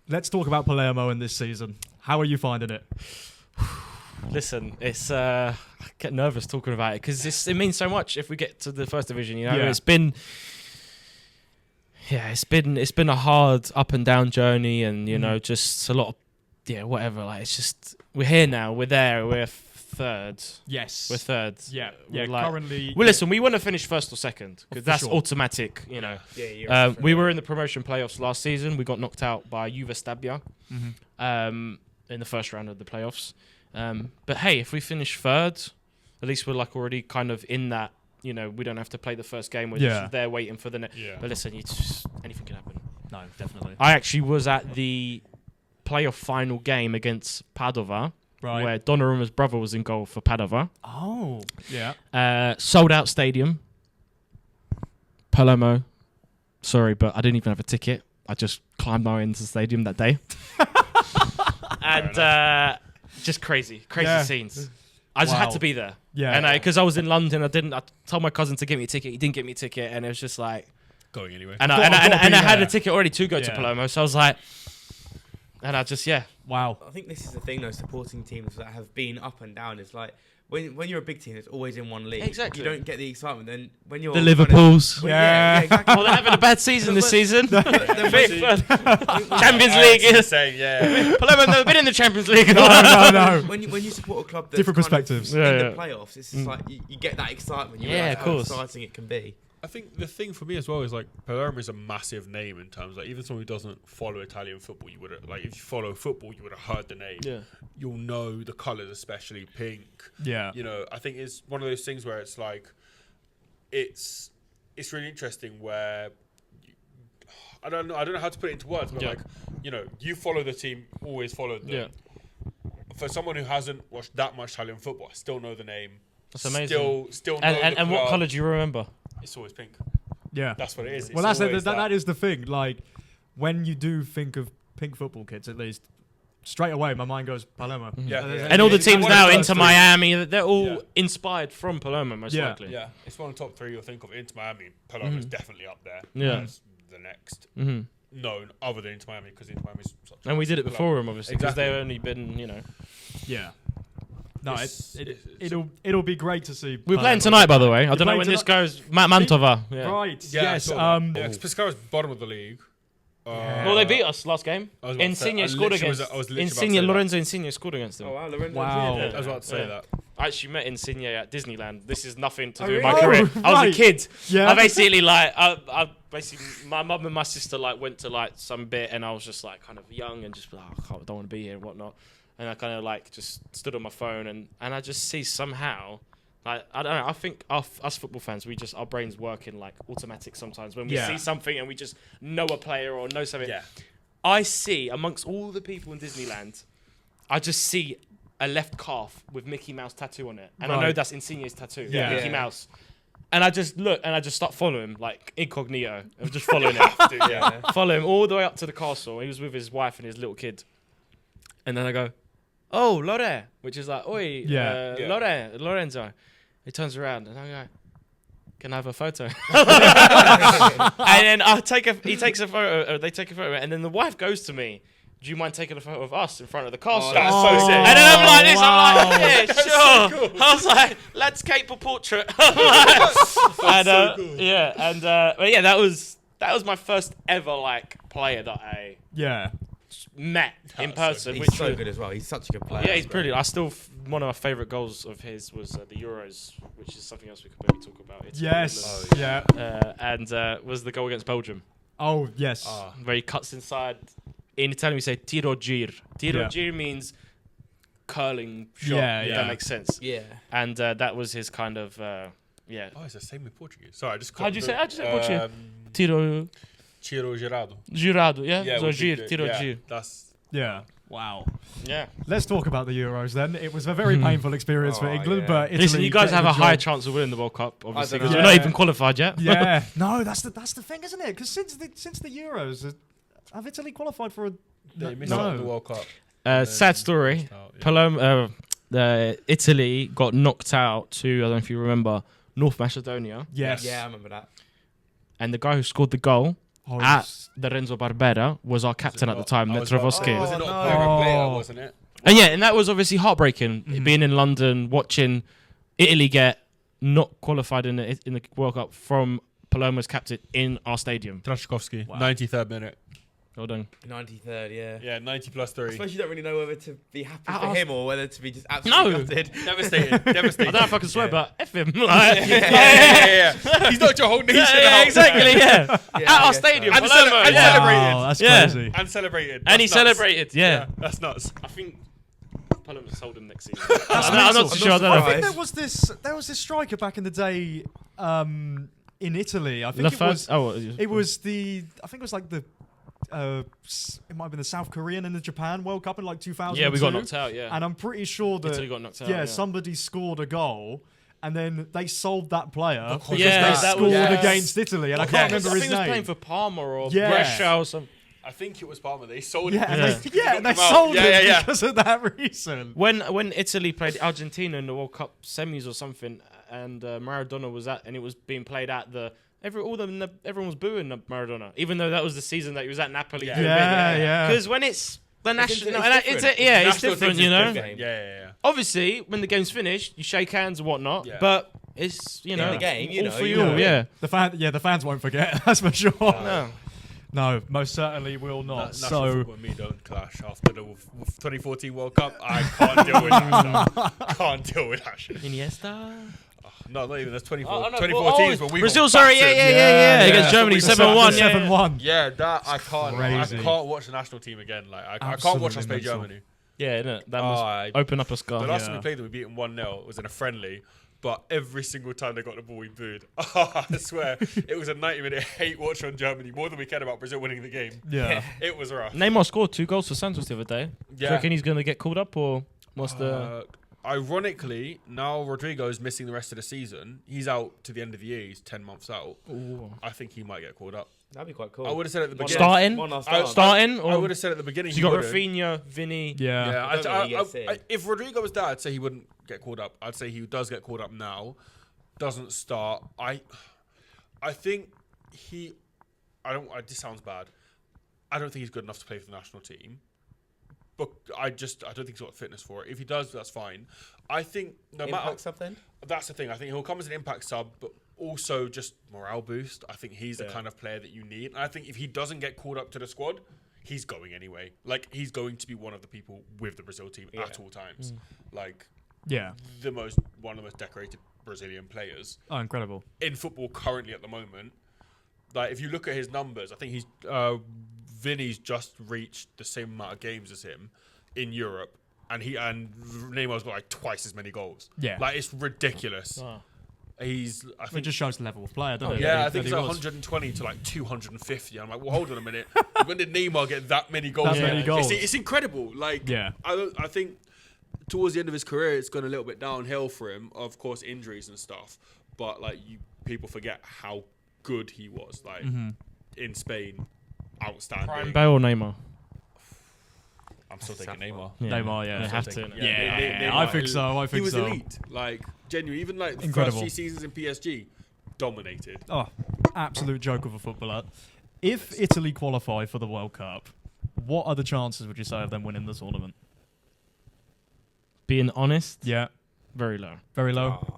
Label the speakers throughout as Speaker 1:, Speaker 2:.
Speaker 1: let's talk about Palermo in this season. How are you finding it?
Speaker 2: Listen, it's I get nervous talking about it because it means so much if we get to the first division. You know, it's been a hard up and down journey, and you know, just a lot of whatever. Like it's just we're here now, we're there, we're third.
Speaker 1: Yes,
Speaker 2: we're third.
Speaker 1: Yeah.
Speaker 2: Like,
Speaker 1: currently,
Speaker 2: well, listen, we want to finish first or second because that's automatic. You know, we were in the promotion playoffs last season. We got knocked out by Juve Stabia in the first round of the playoffs. But hey, if we finish third, at least we're like already kind of in that. You know, we don't have to play the first game. We're just there waiting for the next. But listen, anything can happen.
Speaker 1: No, definitely.
Speaker 2: I actually was at the playoff final game against Padova, where Donnarumma's brother was in goal for Padova.
Speaker 1: Oh, yeah.
Speaker 2: Sold out stadium. Palermo. Sorry, but I didn't even have a ticket. I just climbed my way into the stadium that day. And just crazy scenes. I just had to be there. Yeah. And because I was in London, I told my cousin to get me a ticket. He didn't get me a ticket, and it was just like
Speaker 3: going anyway.
Speaker 2: And I had a ticket already to go to Palermo, so I was like, and I just
Speaker 1: wow.
Speaker 4: I think this is the thing though, supporting teams that have been up and down. It's like when you're a big team, it's always in one league.
Speaker 2: Exactly.
Speaker 4: You don't get the excitement. Then when you're
Speaker 2: the Liverpools,
Speaker 4: exactly.
Speaker 2: Well, they're having a bad season this season. Champions League is
Speaker 4: saying,
Speaker 2: Palermo have never been in the Champions League.
Speaker 1: No.
Speaker 4: When you support a club that's
Speaker 1: different perspectives
Speaker 4: in the playoffs, it's just like you get that excitement. You realize how exciting it can be.
Speaker 3: I think the thing for me as well is like Palermo is a massive name in terms like even someone who doesn't follow Italian football, you would like if you follow football, you would have heard the name. Yeah. You'll know the colours, especially pink. Yeah. You know, I think it's one of those things where it's like it's really interesting where I don't know how to put it into words, but like, you know, you follow the team, always followed them. Yeah. For someone who hasn't watched that much Italian football, I still know the name.
Speaker 2: That's amazing.
Speaker 3: Still know
Speaker 2: and what colour do you remember?
Speaker 3: It's always pink.
Speaker 1: Yeah,
Speaker 3: that's what it is.
Speaker 1: Well, that is the thing. Like when you do think of pink football kits, at least straight away my mind goes Palermo.
Speaker 3: Mm-hmm. Yeah.
Speaker 2: And all the teams now, Inter Miami, they're all inspired from Palermo, most likely.
Speaker 3: Yeah, it's one of the top three you'll think of. Inter Miami, Palermo is definitely up there.
Speaker 2: Yeah,
Speaker 3: as the next known other than Inter Miami because Inter Miami's such
Speaker 2: and we did it before them, obviously, because they've only been, you know.
Speaker 1: Yeah. No, it'll be great to see.
Speaker 2: We're playing tonight, by the way. I don't know when this goes. Mantova. Yeah.
Speaker 1: Right.
Speaker 3: Yeah,
Speaker 1: yes.
Speaker 3: Pescara's bottom of the league.
Speaker 2: Well, they beat us last game. Insigne scored against. Lorenzo Insigne scored against them.
Speaker 4: Oh wow, Lorenzo.
Speaker 1: Wow.
Speaker 3: I was about to say that.
Speaker 2: I actually met Insigne at Disneyland. This is nothing to do with my career. I was a kid.
Speaker 1: Yeah.
Speaker 2: I basically my mum and my sister like went to like some bit, and I was just like kind of young and just like I don't want to be here and whatnot. And I kind of like just stood on my phone and I just see somehow, like, I don't know, I think us football fans, our brains work in like automatic sometimes when we see something and we just know a player or know something. Yeah. I see amongst all the people in Disneyland, I just see a left calf with Mickey Mouse tattoo on it. And I know that's Insigne's tattoo, Mickey Mouse. And I just look and I just start following him, like incognito. I'm just following him. Follow him all the way up to the castle. He was with his wife and his little kid. And then I go, oh, Lore, which is like, oi, Lorenzo. He turns around and I go, can I have a photo? And then he takes a photo, or they take a photo, and then the wife goes to me, do you mind taking a photo of us in front of the castle?
Speaker 3: That's so sick.
Speaker 2: And then I'm like this, I'm like, yeah, sure. So cool. I was like, let's cape a portrait. But yeah, that was my first ever like player that I met in person.
Speaker 4: He's so good as well. He's such a good player.
Speaker 2: Yeah, he's brilliant. One of my favourite goals of his was the Euros, which is something else we could maybe talk about.
Speaker 1: Yes.
Speaker 2: And was the goal against Belgium.
Speaker 1: Oh, yes.
Speaker 2: Where he cuts inside. In Italian, we say tiro gir. Tiro gir means curling shot. If that makes sense.
Speaker 4: Yeah.
Speaker 2: And that was his kind of,
Speaker 3: Oh, it's the same with Portuguese. Sorry, I just
Speaker 2: How'd you say Portuguese? Tiro
Speaker 3: girado.
Speaker 2: Girado, yeah? So gir, tiro gir.
Speaker 3: That's...
Speaker 1: Yeah. Wow.
Speaker 2: Yeah.
Speaker 1: Let's talk about the Euros then. It was a very painful experience for England, but Italy.
Speaker 2: Listen, you guys have a high chance of winning the World Cup, obviously, because you're not even qualified yet.
Speaker 1: Yeah. No, that's the thing, isn't it? Because since the Euros, have Italy qualified for a...
Speaker 3: They missed out on the World Cup.
Speaker 2: Sad story. Palermo, Italy got knocked out to, I don't know if you remember, North Macedonia.
Speaker 1: Yes.
Speaker 4: Yeah, I remember that.
Speaker 2: And the guy who scored the goal at the Renzo Barbera was our captain at the time, Netrovosky.
Speaker 3: Was it not a player later, wasn't it?
Speaker 2: And that was obviously heartbreaking, being in London, watching Italy get not qualified in the World Cup from Palermo's captain in our stadium.
Speaker 3: Trzaskowski, 93rd minute.
Speaker 2: Well done.
Speaker 4: 93rd, yeah.
Speaker 3: Yeah, 90 plus 3.
Speaker 4: I suppose you don't really know whether to be happy for him or whether to be just absolutely gutted.
Speaker 3: Devastated.
Speaker 2: I don't know if I can swear, but F him.
Speaker 3: Yeah. He's knocked your whole nation out.
Speaker 2: Exactly, at our stadium.
Speaker 3: And
Speaker 2: Palermo,
Speaker 3: celebrated.
Speaker 1: Oh, that's crazy.
Speaker 3: And celebrated.
Speaker 2: And he celebrated,
Speaker 3: That's nuts.
Speaker 2: I think Palermo sold him next season.
Speaker 1: I'm
Speaker 2: not too sure. I don't know.
Speaker 1: I think there was this striker back in the day in Italy. I think it was it might have been the South Korean and the Japan World Cup in like 2002.
Speaker 2: Yeah, we got knocked out,
Speaker 1: And I'm pretty sure that
Speaker 2: Italy got knocked out,
Speaker 1: somebody scored a goal and then they sold that player because
Speaker 2: they
Speaker 1: scored against Italy. And I can't remember his name.
Speaker 2: I think he was playing for Parma or
Speaker 1: Yeah.
Speaker 2: Brescia or something.
Speaker 3: I think it was Parma. They sold
Speaker 1: Yeah,
Speaker 3: it.
Speaker 1: and they sold it because of that reason.
Speaker 2: When Italy played Argentina in the World Cup semis or something, and Maradona was and it was being played at everyone was booing Maradona, even though that was the season that he was at Napoli.
Speaker 1: Yeah.
Speaker 2: Because when it's the national,
Speaker 3: It's
Speaker 2: different, you know.
Speaker 3: Yeah.
Speaker 2: Obviously, when the game's finished, you shake hands and whatnot.
Speaker 3: Yeah.
Speaker 2: But it's
Speaker 4: in the game,
Speaker 2: all for you all. Yeah.
Speaker 1: The fans won't forget. That's for sure.
Speaker 2: No.
Speaker 1: No, most certainly will not.
Speaker 3: National football and me don't clash after the 2014 World Cup. I can't deal with that. Can't deal with that shit.
Speaker 2: Iniesta.
Speaker 3: No, not even. That's
Speaker 2: 2014
Speaker 3: 2014 is when we
Speaker 2: Brazil,
Speaker 3: got
Speaker 2: sorry,
Speaker 3: battered.
Speaker 2: yeah. Against Germany, 7-1.
Speaker 1: 7-1.
Speaker 3: Yeah, that I can't.
Speaker 1: Crazy.
Speaker 3: I can't watch the national team again. Like I can't watch us play Germany.
Speaker 2: Yeah, innit? That must open up a scar.
Speaker 3: The last time we played them, we beat them 1-0. It was in a friendly. But every single time they got the ball, we booed. I swear, it was a 90-minute hate watch on Germany, more than we cared about Brazil winning the game.
Speaker 1: Yeah.
Speaker 3: It was rough.
Speaker 2: Neymar scored 2 goals for Santos the other day.
Speaker 3: Yeah.
Speaker 2: Do you reckon he's going to get called up, or what's the...
Speaker 3: Ironically, now Rodrigo's missing the rest of the season. He's out to the end of the year. He's 10 months out.
Speaker 2: Ooh.
Speaker 3: I think he might get called up.
Speaker 4: That'd be quite cool.
Speaker 3: I would have said at the beginning.
Speaker 2: Starting?
Speaker 3: I would have said at the beginning.
Speaker 2: So you got Rafinha, Vinny.
Speaker 1: Yeah.
Speaker 3: If Rodrigo was there, I'd say he wouldn't get called up. I'd say he does get called up now. Doesn't start. I think he. This sounds bad. I don't think he's good enough to play for the national team. But I don't think he's got fitness for it. If he does, that's fine. I think
Speaker 4: Impact sub then?
Speaker 3: That's the thing. I think he'll come as an impact sub, but also just morale boost. I think he's the kind of player that you need. And I think if he doesn't get called up to the squad, he's going anyway. Like, he's going to be one of the people with the Brazil team at all times. Like,
Speaker 1: yeah,
Speaker 3: one of the most decorated Brazilian players.
Speaker 1: Oh, incredible.
Speaker 3: In football currently at the moment. Like, if you look at his numbers, I think he's Vinny's just reached the same amount of games as him in Europe, and Neymar's got like twice as many goals.
Speaker 1: Yeah,
Speaker 3: like it's ridiculous. It
Speaker 1: just shows the level of player, doesn't it?
Speaker 3: Yeah, I think it's like 120 to like 250. I'm like, well, hold on a minute. When did Neymar get that many goals? It's incredible. Like, I think towards the end of his career, it's gone a little bit downhill for him. Of course, injuries and stuff. But like, people forget how good he was. Like in Spain. Outstanding.
Speaker 2: Prime Bale or Neymar?
Speaker 3: I'm still taking Neymar.
Speaker 1: Yeah. Neymar,
Speaker 2: They have to.
Speaker 1: Yeah, I think so.
Speaker 3: He was elite. Like, genuinely, even like the first few seasons in PSG, dominated.
Speaker 1: Oh, absolute joke of a footballer. If Italy qualify for the World Cup, what are the chances, would you say, of them winning the tournament?
Speaker 2: Being honest?
Speaker 1: Yeah.
Speaker 2: Very low.
Speaker 1: Very low?
Speaker 4: Oh.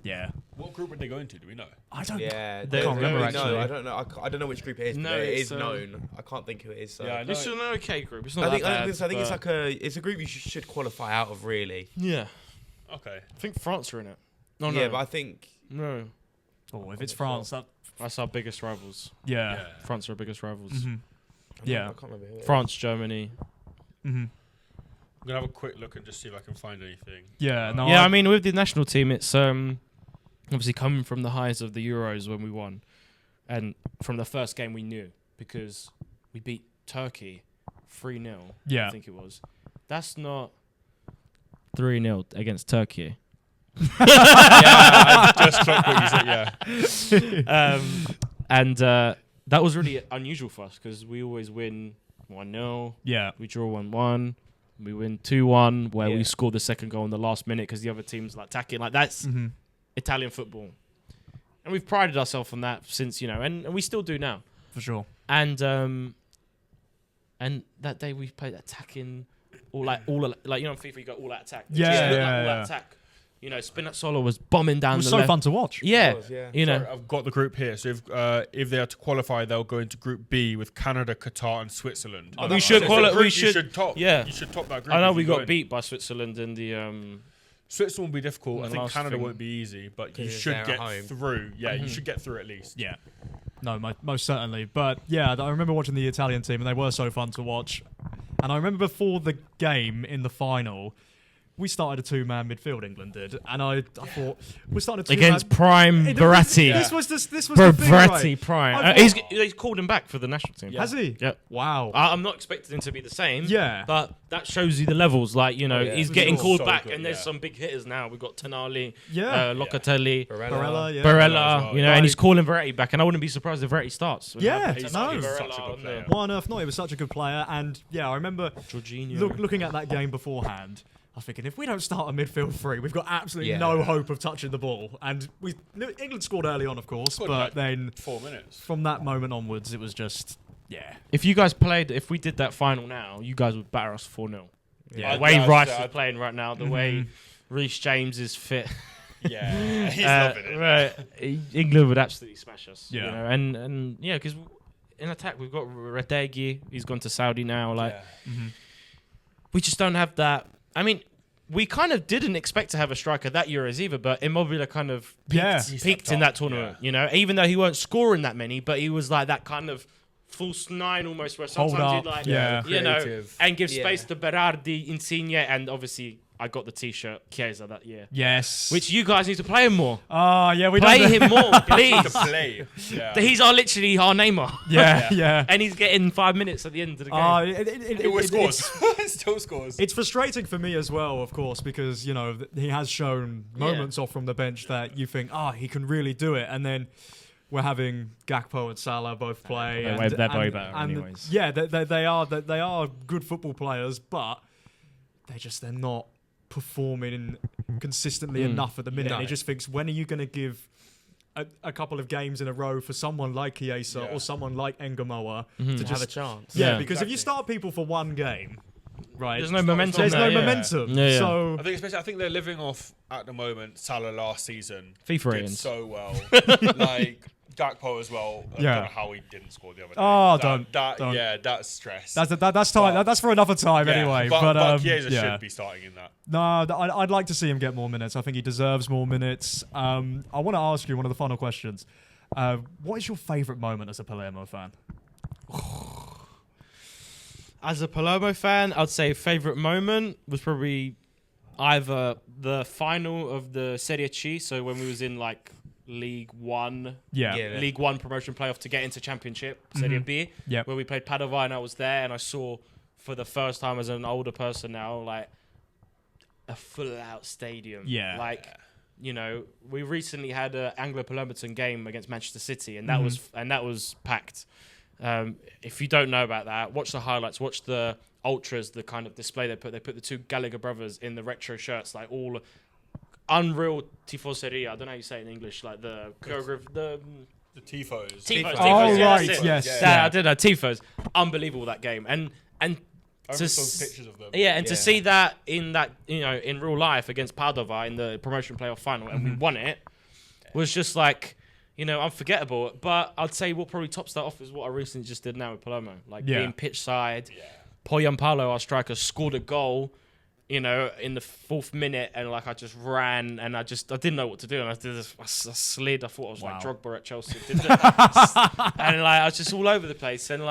Speaker 1: Yeah.
Speaker 3: What group would they go into? Do we know?
Speaker 1: I don't.
Speaker 4: Yeah,
Speaker 1: I can't remember actually.
Speaker 4: No, I don't know. I don't know which group it is.
Speaker 2: No,
Speaker 4: but it is known. I can't think who it is. So.
Speaker 3: Yeah,
Speaker 2: it's an okay group. It's not
Speaker 4: I
Speaker 2: that
Speaker 4: think
Speaker 2: bad.
Speaker 4: I think it's like it's a group you should qualify out of, really.
Speaker 2: Yeah.
Speaker 3: Okay.
Speaker 2: I think France are in it.
Speaker 4: No. But I think
Speaker 2: no.
Speaker 1: Oh, if it's France,
Speaker 2: that's our biggest rivals.
Speaker 1: Yeah.
Speaker 2: France are our biggest rivals.
Speaker 1: Yeah.
Speaker 4: I can't remember who it is.
Speaker 2: France, Germany.
Speaker 3: I'm gonna have a quick look and just see if I can find anything.
Speaker 1: Yeah. No.
Speaker 2: Yeah, I mean, with the national team, it's obviously coming from the highs of the Euros when we won, and from the first game we knew, because we beat Turkey 3-0.
Speaker 1: Yeah.
Speaker 2: I think it was. That's not 3-0 against Turkey.
Speaker 3: I just clocked what you said. Yeah.
Speaker 2: And that was really unusual for us because we always win 1-0.
Speaker 1: Yeah.
Speaker 2: We draw 1-1. We win 2-1, where we score the second goal in the last minute because the other team's like attacking. Like, that's Italian football. And we've prided ourselves on that since, and we still do now.
Speaker 1: for sure.
Speaker 2: And that day we played attacking, like you know, on FIFA you got all out attack.
Speaker 1: Yeah,
Speaker 2: Just looked
Speaker 1: yeah,
Speaker 2: like all out attack. You know, Spinazzola was bombing down
Speaker 1: It was
Speaker 2: the
Speaker 1: so
Speaker 2: left.
Speaker 1: fun to watch.
Speaker 2: Yeah, you know.
Speaker 3: Sorry, I've got the group here. So if they are to qualify, they'll go into Group B with Canada, Qatar, and Switzerland.
Speaker 2: We should
Speaker 3: You should top.
Speaker 2: Yeah,
Speaker 3: you should top that group.
Speaker 2: I know
Speaker 3: if
Speaker 2: we
Speaker 3: you
Speaker 2: got
Speaker 3: go in.
Speaker 2: beat by Switzerland in the.
Speaker 3: Switzerland will be difficult.
Speaker 2: in
Speaker 3: I
Speaker 2: the
Speaker 3: think
Speaker 2: last
Speaker 3: Canada
Speaker 2: thing.
Speaker 3: won't be easy, but you
Speaker 4: Because
Speaker 3: should
Speaker 4: they're
Speaker 3: get
Speaker 4: at home.
Speaker 3: through. Yeah, you should get through at least.
Speaker 1: Yeah. No, most certainly. But yeah, I remember watching the Italian team, and they were so fun to watch. And I remember before the game in the final, we started a two-man midfield. England did, and I thought we started a
Speaker 2: Against Prime Verratti.
Speaker 1: This was the
Speaker 2: Bro,
Speaker 1: thing, right?
Speaker 2: Verratti Prime.
Speaker 1: I thought-
Speaker 2: He's called him back for the national team.
Speaker 1: Has he?
Speaker 2: Yep.
Speaker 1: Wow.
Speaker 2: I'm not expecting him to be the same.
Speaker 1: Yeah.
Speaker 2: But that shows you the levels. Like, you know,
Speaker 3: yeah.
Speaker 2: he's
Speaker 3: For
Speaker 2: getting
Speaker 3: sure.
Speaker 2: called
Speaker 3: So
Speaker 2: back,
Speaker 3: good,
Speaker 2: and there's
Speaker 3: yeah.
Speaker 2: some big hitters now. We've got Tonali,
Speaker 1: Yeah.
Speaker 2: Locatelli,
Speaker 1: Barella, yeah.
Speaker 2: Barella,
Speaker 3: well,
Speaker 2: you know,
Speaker 1: yeah.
Speaker 2: and he's calling Verratti back, and I wouldn't be surprised if Verratti starts.
Speaker 1: Yeah,
Speaker 3: He's
Speaker 1: no.
Speaker 3: such a good player.
Speaker 1: Why on earth not? He was such a good player, and yeah, I remember
Speaker 2: Jorginho.
Speaker 1: looking at that game beforehand. I was thinking, if we don't start a midfield three, we've got absolutely
Speaker 4: Yeah.
Speaker 1: no hope of touching the ball. And England scored early on, of course,
Speaker 3: Scored
Speaker 1: but
Speaker 3: like
Speaker 1: then
Speaker 3: 4 minutes.
Speaker 1: from that moment onwards, it was just
Speaker 2: If we did that final now, you guys would batter us 4-0.
Speaker 1: Yeah.
Speaker 2: The way
Speaker 3: Yeah,
Speaker 2: Rice
Speaker 3: I'd-
Speaker 2: is playing right now, the way Reece James is fit.
Speaker 3: Yeah, he's loving it.
Speaker 2: Right. England would absolutely smash us.
Speaker 1: Yeah.
Speaker 2: You know? And yeah, because in attack we've got Radegi. He's gone to Saudi now. Like we just don't have that. I mean, we kind of didn't expect to have a striker that Euros either, but Immobile kind of peaked in that tournament.
Speaker 3: Yeah.
Speaker 2: You know, even though he weren't scoring that many, but he was like that kind of false nine almost, where
Speaker 1: Hold
Speaker 2: sometimes
Speaker 1: up,
Speaker 2: he'd like,
Speaker 1: yeah.
Speaker 2: you know,
Speaker 3: Creative.
Speaker 2: and give
Speaker 4: Yeah.
Speaker 2: space to Berardi, Insigne, and obviously I got the T-shirt Chiesa that year.
Speaker 1: yes.
Speaker 2: Which you guys need to play him more.
Speaker 1: yeah, we
Speaker 2: Play
Speaker 1: don't
Speaker 2: him more,
Speaker 3: To
Speaker 2: please.
Speaker 3: play. Yeah.
Speaker 2: He's literally our Neymar.
Speaker 1: Yeah, yeah.
Speaker 2: And he's getting 5 minutes at the end of the game.
Speaker 3: It always scores. It still scores.
Speaker 1: It's frustrating for me as well, of course, because, you know, he has shown moments off from the bench that you think, he can really do it. And then we're having Gakpo and Salah both play.
Speaker 2: They're
Speaker 1: and,
Speaker 2: way
Speaker 1: and-
Speaker 2: better
Speaker 1: and
Speaker 2: anyways.
Speaker 1: Yeah, they are good football players, but they're not performing consistently enough at the minute.
Speaker 4: No.
Speaker 1: And he just thinks, when are you going to give a couple of games in a row for someone like Chiesa or someone like Engamoa to
Speaker 4: have a
Speaker 1: just
Speaker 4: chance.
Speaker 1: Yeah,
Speaker 2: Yeah.
Speaker 1: because if you start people for one game, right,
Speaker 2: There's no momentum.
Speaker 1: there's no
Speaker 2: there, yeah.
Speaker 1: momentum.
Speaker 2: Yeah, yeah.
Speaker 1: So
Speaker 3: I think they're living off at the moment. Salah last season
Speaker 2: FIFA
Speaker 3: did
Speaker 2: ratings.
Speaker 3: so well. Like Gakpo as well. I
Speaker 1: Yeah.
Speaker 3: don't know how he didn't score the other day.
Speaker 1: Oh,
Speaker 3: That-
Speaker 1: don't.
Speaker 3: Yeah, that's stress.
Speaker 1: that's time.
Speaker 3: But-
Speaker 1: That's for another time
Speaker 3: Yeah,
Speaker 1: anyway.
Speaker 3: But Chiesa
Speaker 1: yeah.
Speaker 3: should be starting in that.
Speaker 1: No, I'd like to see him get more minutes. I think he deserves more minutes. I want to ask you one of the final questions. What is your favourite moment as a Palermo fan?
Speaker 2: As a Palermo fan, I'd say favourite moment was probably either the final of the Serie C, so when we was in like League One,
Speaker 1: Yeah.
Speaker 2: League One promotion playoff to get into Championship, Serie B,
Speaker 1: Yep.
Speaker 2: where we played Padova, and I was there, and I saw for the first time as an older person now, like a full-out stadium.
Speaker 1: Yeah.
Speaker 2: Like, you know, we recently had an Anglo-Palermitan game against Manchester City, and that was packed. If you don't know about that, watch the highlights, watch the ultras, the kind of display they put. They put the two Gallagher brothers in the retro shirts, like all unreal tifoseria. I don't know how you say it in English, like the choreograph, the
Speaker 3: Tifos.
Speaker 2: tifos.
Speaker 1: Oh,
Speaker 2: yeah,
Speaker 1: right,
Speaker 2: that's it.
Speaker 1: yes.
Speaker 2: Yeah, I did know tifos. Unbelievable that game, and
Speaker 3: I
Speaker 2: to
Speaker 3: saw pictures of them.
Speaker 2: yeah, and to
Speaker 4: Yeah.
Speaker 2: see that in in real life against Padova in the promotion playoff final, and we won it, was just like, unforgettable. But I'd say what probably tops that off is what I recently just did now with Palermo, like being pitch side.
Speaker 3: Yeah.
Speaker 2: Poyampalo, our striker, scored a goal, in the 4th minute, and like I just ran, and I didn't know what to do, and I did this, I slid. I thought I was like Drogba at Chelsea, and like I was just all over the place, and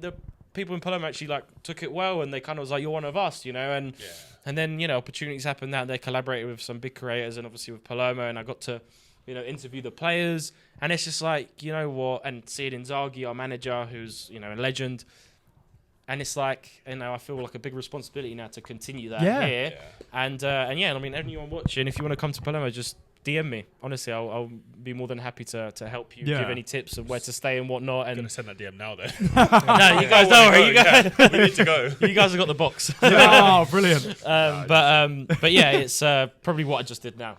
Speaker 2: the people in Palermo actually like took it well, and they kind of was like, "You're one of us," and then opportunities happened that they collaborated with some big creators, and obviously with Palermo, and I got to interview the players, and it's just like, you know what, and seeing Inzaghi, our manager, who's a legend. And it's like, I feel like a big responsibility now to continue that here. And I mean, anyone watching, if you want to come to Palermo, just DM me. Honestly, I'll be more than happy to help you, give any tips of where to stay and whatnot.
Speaker 3: I'm
Speaker 2: And
Speaker 3: gonna send that DM now then.
Speaker 2: no, you guys don't worry.
Speaker 3: We need to go.
Speaker 2: You guys have got the box.
Speaker 1: Oh, brilliant.
Speaker 2: But yeah, it's probably what I just did now.